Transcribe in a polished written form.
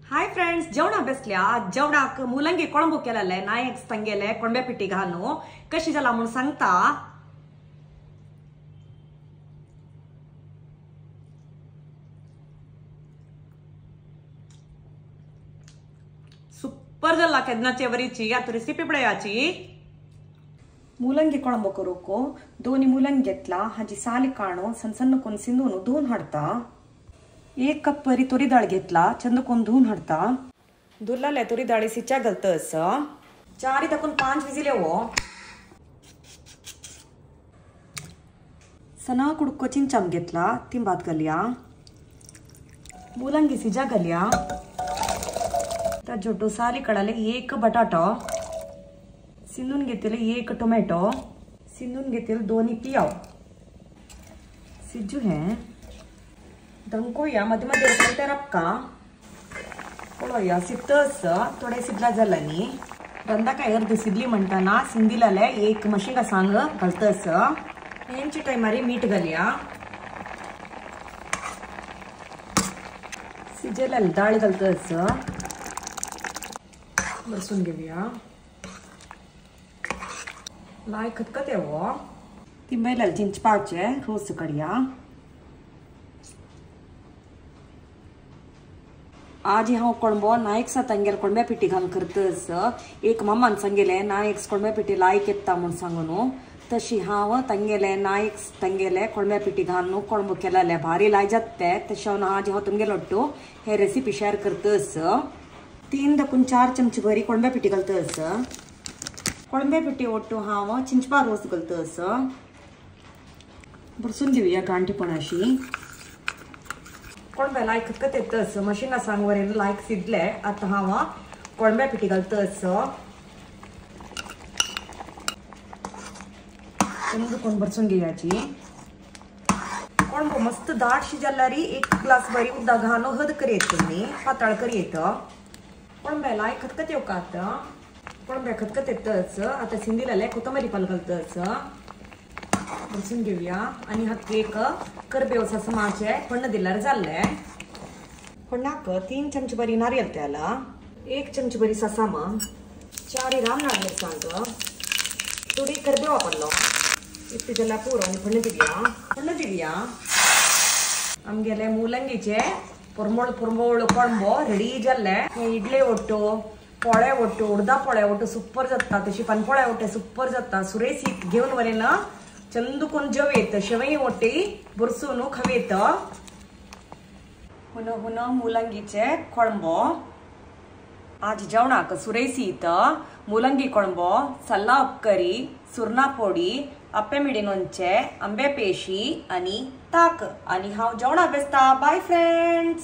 Hi friends, जेवणा बसल्या. जेवणाक मुलंगी कोळंबू केलेले, नायक ತಂಗೆಲೆ ಕೊಂಬೆ पिठी घालून कशी जाला म्हणून सांगता. सुपर जाला केदनाचे वरीची. आता रेसिपी पळयाची. मुलंगी कोळंबू करूको दोन्ही मुलंगी घेतला. हाजी साली काढून सण सण कोण सिंधून धुवून हाडता. 1 कप परी तुरी डाळ घेतला. चंद कोण धुवून हाडता. दुल्लाले तुरी डाळी सिचा घालतस. 4 तकून 5 विजिले हो. सना कुडको चिंचाम घेतला. ती भात घालया. मुलंगी सिजा घालया. त्या जोडो साली कडाले 1 बटाटो. सिंधून घेतले 1 टोमॅटो. सिंधून घेतले 2 पियाव. सिजू है दंकोया मध्ये मध्ये उकळते रक्का पळोया सिद्धस थोडे सिद्धला झाला नी. रंदा काय अर्धी सिद्धली म्हणताना सिंधीलाले 1 मशिंगा सांग घालतस. यांची टायमारी मीठ घालया. सिजेला डाळ घालतस. बसून घेऊया. लाय खतखत येवो. ती बैलाला चिंच पावचे रोज करूया. आज हांव कोळंबो नायक ತಂಗೆल ಕೊಂಬೆ पिठी घालून करतस. एक मामान सांगेले नायक ಕೊಂಬೆ पिठी लायक येता म्हणून सांगून तशी हांव ತಂಗೆले नायक ತಂಗೆले ಕೊಂಬೆ पिठी घालून कोळंबो केलेले भारी लाय जाते. तशें आज हांव तुमगेलो ಒಟ್ಟು हे रेसिपी शेअर करतस. 3 तकून 4 चमचे भरी ಕೊಂಬೆ पिठी घालतस. ಕೊಂಬೆ पिठी ಒಟ್ಟು हांव चिंचपा रोस घालतस. बरसून घेऊया गांठीपणाशी. कोळंबे लायक खतखत येतस. मशीना सांगवरेन लायक सिद्धले. आता हांव कोळंबे पिठी घालतस. चंद कोण बरसून घेयाची. कोळंबो मस्त दाट शिजल्यारी 1 ग्लास बरी उद्दा घालून हद करी येत तुम्ही पातळ करी येत. कोळंबे लायक खतखत येऊ का आता. कोळंबे खतखत येतस. आता सिंधीलाले कोथंबरी पाल घालतस. बसून घेऊया. आणि हात 1 करबेव ससमाचे फण्ण दिल्यार जाल्ले. फण्णाक 3 चमचे बरी नारियल त्याला. 1 चमचे बरी ससाम. 4 रामनाथ मिरसांग. थोडी करबेव वापरलो. इतके जला पुरो आणि फण्ण दिव्या. आमगेले मुलंगीचे पुरमोळ कोळंबो रेडी जाल्ले. इडले ओट्टो पोळे ओट्टो उडदा पोळे ओट्टो सुपर जाता. तशी पनपोळे ओट्टे सुपर जाता. सुरेसीत घेऊन वरेन चंदुकून जेवेत. शेवई ओट्टी बुरसून खवेत. हुन मुलंगीचे कोळंबो आज जेवणाक सुरेसीत मुलंगी कोळंबो सल्ला उपकरी सुर्ना पोडी अप्पे मिडिनोंचे आंबे पेशी आणि ताक. आणि हांव जेवणाक बसता. Bye friends.